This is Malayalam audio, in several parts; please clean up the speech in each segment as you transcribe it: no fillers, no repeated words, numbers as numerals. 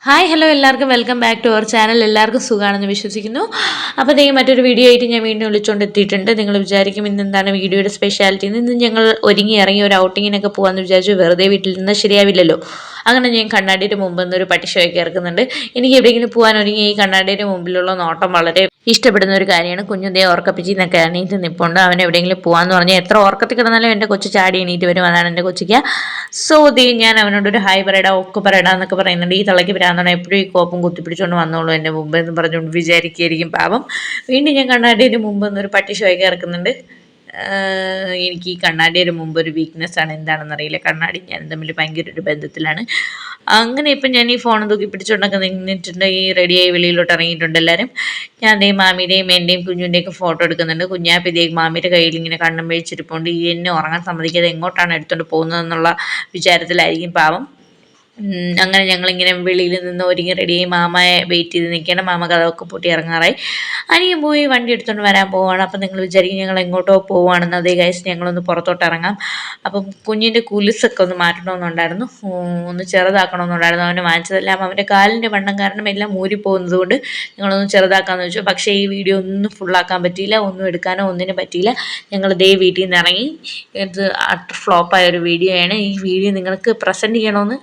ഹായ് ഹലോ എല്ലാവർക്കും welcome back to our channel. എല്ലാവർക്കും സുഖമാണെന്ന് വിശ്വസിക്കുന്നു. അപ്പോൾ ദേ മറ്റൊരു വീഡിയോ ആയിട്ട് ഞാൻ വീണ്ടും വിളിച്ചുകൊണ്ട് എത്തിയിട്ടുണ്ട്. നിങ്ങൾ വിചാരിക്കും ഇന്നെന്താണ് വീഡിയോയുടെ സ്പെഷ്യാലിറ്റി. ഇന്ന് ഞങ്ങൾ ഒരുങ്ങി ഇറങ്ങി ഒരു ഔട്ടിങ്ങിനൊക്കെ പോകാമെന്ന് വിചാരിച്ചു. വെറുതെ വീട്ടിൽ നിന്ന് ശരിയാവില്ലല്ലോ. അങ്ങനെ ഞാൻ കണ്ണാടിയുടെ മുമ്പ് നിന്നൊരു പട്ടിഷോയൊക്കെ ഇറക്കുന്നുണ്ട്. എനിക്ക് എവിടെയെങ്കിലും പോകാൻ ഒരുങ്ങി ഈ കണ്ണാടിയുടെ മുമ്പിലുള്ള നോട്ടം വളരെ ഇഷ്ടപ്പെടുന്ന ഒരു കാര്യമാണ്. കുഞ്ഞുദേ ഓർക്കപ്പിച്ചി എന്നൊക്കെ എണീറ്റ് നിൽപ്പുണ്ട്. അവൻ എവിടെയെങ്കിലും പോകാമെന്ന് പറഞ്ഞാൽ എത്ര ഓർക്കത്തിൽ കിടന്നാലും എൻ്റെ കൊച്ചു ചാടി എണീറ്റ് വരും. അതാണ് എൻ്റെ കൊച്ചിക്ക്. സോ ദേ ഞാൻ അവനോടൊരു ഹായ് പറയടാ ഒക്കെ പറയടാ എന്നൊക്കെ പറയുന്നുണ്ട്. ഈ തളയ്ക്ക് ഭ്രാന്താണ്, എപ്പോഴും ഈ കോപ്പും കുത്തിപ്പിടിച്ചുകൊണ്ട് വന്നോളൂ എൻ്റെ മുമ്പ് എന്ന് പറഞ്ഞുകൊണ്ട് വിചാരിക്കുകയായിരിക്കും പാവം. വീണ്ടും ഞാൻ കണ്ണാടിയുടെ മുമ്പ് നിന്നൊരു പട്ടി ഷോയൊക്കെ ഇറക്കുന്നുണ്ട്. എനിക്ക് ഈ കണ്ണാടിയുടെ മുമ്പ് ഒരു വീക്ക്നെസ്സാണ്, എന്താണെന്നറിയില്ല. കണ്ണാടി ഞാൻ തമ്മിൽ ഭയങ്കര ഒരു ബന്ധത്തിലാണ്. അങ്ങനെ ഇപ്പം ഞാൻ ഈ ഫോൺ തൂക്കി പിടിച്ചുകൊണ്ടൊക്കെ നിന്നിട്ടുണ്ട്. ഈ റെഡിയായി വെളിയിലോട്ട് ഇറങ്ങിയിട്ടുണ്ട് എല്ലാവരും. ഞാൻ ദേ മാമിയുടെയും എൻ്റെയും കുഞ്ഞിൻ്റെയൊക്കെ ഫോട്ടോ എടുക്കുന്നുണ്ട്. കുഞ്ഞാപ്പിതേ മാമിയുടെ കയ്യിൽ ഇങ്ങനെ കണ്ണും വെച്ചിരിപ്പുണ്ട്. ഈ എന്നെ ഉറങ്ങാൻ സമ്മതിക്കാതെ എങ്ങോട്ടാണ് എടുത്തുകൊണ്ട് പോകുന്നതെന്നുള്ള വിചാരത്തിലായിരിക്കും പാവം. അങ്ങനെ ഞങ്ങളിങ്ങനെ വെളിയിൽ നിന്ന് ഒരുങ്ങി റെഡിയായി മാമയെ വെയിറ്റ് ചെയ്ത് നിൽക്കണം. മാമ കഥയൊക്കെ പൂട്ടി ഇറങ്ങാറായി. അനിയൻ പോയി വണ്ടി എടുത്തുകൊണ്ട് വരാൻ പോവുകയാണ്. അപ്പം നിങ്ങൾ വിചാരിക്കും ഞങ്ങൾ എങ്ങോട്ടോ പോവുകയാണെന്ന്. അതേ ഗൈസ്, ഞങ്ങളൊന്ന് പുറത്തോട്ട് ഇറങ്ങാം. അപ്പം കുഞ്ഞിൻ്റെ കുലുസൊക്കെ ഒന്ന് മാറ്റണമെന്നുണ്ടായിരുന്നു, ഒന്ന് ചെറുതാക്കണമെന്നുണ്ടായിരുന്നു. അവന് വാങ്ങിച്ചതെല്ലാം അവൻ്റെ കാലിൻ്റെ വണ്ണം കാരണം എല്ലാം ഊരിപ്പോകുന്നത് കൊണ്ട് ഞങ്ങളൊന്ന് ചെറുതാക്കാമെന്ന് വെച്ചു. പക്ഷേ ഈ വീഡിയോ ഒന്നും ഫുള്ളാക്കാൻ പറ്റിയില്ല, ഒന്നും എടുക്കാനോ ഒന്നിനും പറ്റിയില്ല. ഞങ്ങൾ ദേ വീട്ടിൽ നിന്ന് ഇറങ്ങി. ഇത് അട്ടർ ഫ്ലോപ്പായ ഒരു വീഡിയോ ആണ്. ഈ വീഡിയോ നിങ്ങൾക്ക് പ്രസൻറ്റ് ചെയ്യണമെന്ന്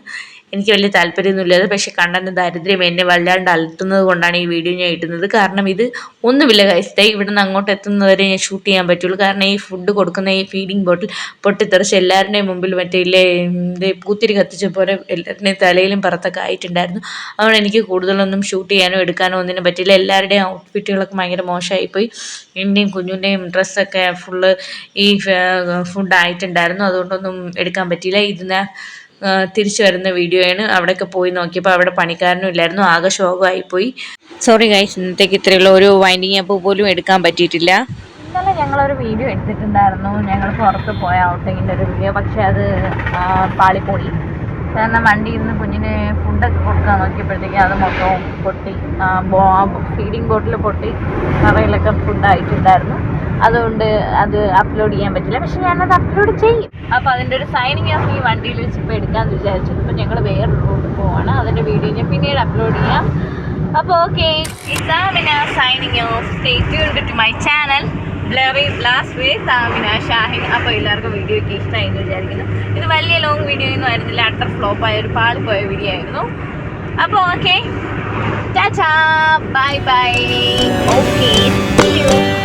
എനിക്ക് വലിയ താല്പര്യമൊന്നുമില്ലാതെ, പക്ഷേ കണ്ടന്റ് ദാരിദ്ര്യം എന്നെ വല്ലാണ്ട് അലട്ടുന്നത് കൊണ്ടാണ് ഈ വീഡിയോ ഞാൻ ഇടുന്നത്. കാരണം ഇത് ഒന്നുമില്ല ഗൈസ്, ഇവിടെ നിന്ന് അങ്ങോട്ട് എത്തുന്നവരെ ഞാൻ ഷൂട്ട് ചെയ്യാൻ പറ്റുള്ളൂ. കാരണം ഈ ഫുഡ് കൊടുക്കുന്ന ഈ ഫീഡിങ് ബോട്ടിൽ പൊട്ടിത്തെറിച്ച് എല്ലാവരുടെയും മുമ്പിൽ മറ്റേ ഇല്ലേ പൂത്തിരി കത്തിച്ച പോലെ എല്ലാവരുടെയും തലയിലും പുറത്തൊക്കെ ആയിട്ടുണ്ടായിരുന്നു. അതുകൊണ്ട് എനിക്ക് കൂടുതലൊന്നും ഷൂട്ട് ചെയ്യാനോ എടുക്കാനോ ഒന്നിനും പറ്റില്ല. എല്ലാവരുടെയും ഔട്ട്ഫിറ്റുകളൊക്കെ ഭയങ്കര മോശമായിപ്പോയി. എൻ്റെയും കുഞ്ഞിൻ്റെയും ഡ്രസ്സൊക്കെ ഫുള്ള് ഈ ഫുഡായിട്ടുണ്ടായിരുന്നു. അതുകൊണ്ടൊന്നും എടുക്കാൻ പറ്റിയില്ല. ഇതിന് തിരിച്ചു വരുന്ന വീഡിയോ ആണ്. അവിടെയൊക്കെ പോയി നോക്കിയപ്പോൾ അവിടെ പണിക്കാരനും ഇല്ലായിരുന്നു. ആകെ ശോകമായിപ്പോയി. സോറി ഗൈസ്, ഇന്നത്തേക്ക് ഇത്രയുള്ള ഒരു വൈൻഡിങ് അപ്പ് പോലും എടുക്കാൻ പറ്റിയിട്ടില്ല. ഇന്നലെ ഞങ്ങളൊരു വീഡിയോ എടുത്തിട്ടുണ്ടായിരുന്നു, ഞങ്ങൾ പുറത്ത് പോയ ഔട്ടിങ്ങിൻ്റെ ഒരു വീഡിയോ. പക്ഷേ അത് പാളിപ്പോയി. കാരണം വണ്ടിയിൽ നിന്ന് കുഞ്ഞിന് ഫുഡൊക്കെ കൊടുക്കാൻ നോക്കിയപ്പോഴത്തേക്കും അത് മൊത്തവും പൊട്ടി. ഫീഡിങ് ബോട്ടിൽ പൊട്ടി, കറയിലൊക്കെ ഫുഡായിട്ടുണ്ടായിരുന്നു. അതുകൊണ്ട് അത് അപ്ലോഡ് ചെയ്യാൻ പറ്റില്ല. പക്ഷെ ഞാനത് അപ്ലോഡ് ചെയ്യും. അപ്പോൾ അതിൻ്റെ ഒരു സൈനിങ് ഓഫ് ഈ വണ്ടിയിൽ വെച്ച് ഇപ്പോൾ എടുക്കാമെന്ന് വിചാരിച്ചു. ഇപ്പോൾ ഞങ്ങൾ വേറൊരു റൂട്ടിൽ പോവാണ്. അതിൻ്റെ വീഡിയോ ഞാൻ പിന്നീട് അപ്ലോഡ് ചെയ്യാം. അപ്പോൾ okay, it's Amina signing off. Stay tuned to my channel blurry blast with Amina Shahin. അപ്പോൾ എല്ലാവർക്കും വീഡിയോ ഒക്കെ ഇഷ്ടമായി എന്ന് വിചാരിക്കുന്നു. ഇത് വലിയ ലോങ് വീഡിയോ ഒന്നും ആയിരുന്നില്ല, അട്ടർ ഫ്ലോപ്പായ ഒരു പാളിപ്പോയ വീഡിയോ ആയിരുന്നു. അപ്പോൾ ഓക്കെ, ടാറ്റാ, bye bye, okay, see U.